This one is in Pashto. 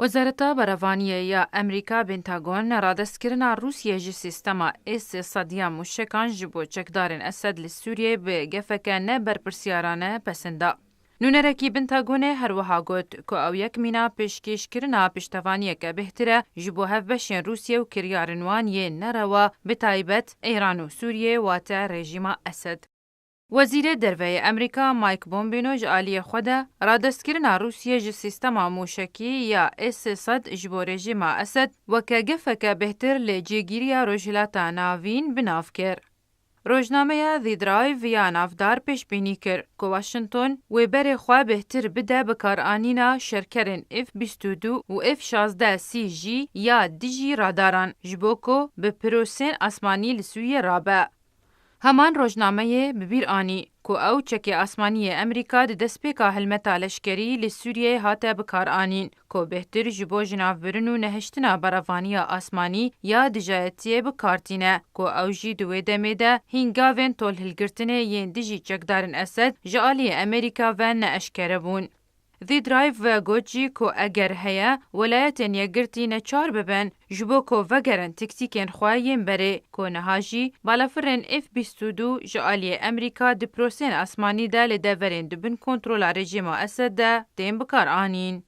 وزارتا برافانیه یا امریکا بنتاگون رادستکرنا روسیه جی سیستما اس-100 موشکان جبو چکدارن اسد لسوریه به گفکه نه برپرسیارانه پسنده. نونرکی بنتاگونه هر وها گوت که او یک مینا پیشکش کرنا پشتوانیه که بهتره جبو هف بشین روسیه و کریارنوانیه نروا به تایبت ایران و سوریه واته رژیم اسد. وزیر دروی امریکا مایک پومپیو جالی خدا رادستکرنا روسیه جی سیستما موشکی یا اس-100 جبو رژیم اسد و که گفکه بهتر لجیگیریا روجلاتا ناوین بناف کر. روزنامه دی درایو یا نافدار پیش بینی کر که واشنطن و بر خواه بهتر بده بکارانینا شرکرین F-22 و F-16C یا دیجی راداران جبو که به پروسین اسمانی لسوی رابع. همان روزنامه ببیر آنی که او چک آسمانی امریکا د دسپیکا هلمتا لشکری لسوریه هاته بکار آنین که بهتر جبو جناف برنو نهشتنا برافانی آسمانی یا دجایتیه بکارتینه که او جی دوی دمیده هنگاوین طول هلگرتنه ین دیجی چکدارن اسد جالی امریکا و ناشکره بون. دی درایو و گوچی که اگر هیا ولایتین یگرتی نچار ببن جبو که وگرن تکتیکین خواهیم بره که نهاجی بالافرین F-22 جالی امریکا دی پروسین اسمانی ده لدورین دبن کنترول رژیم اسد ده دیم بکار آنین.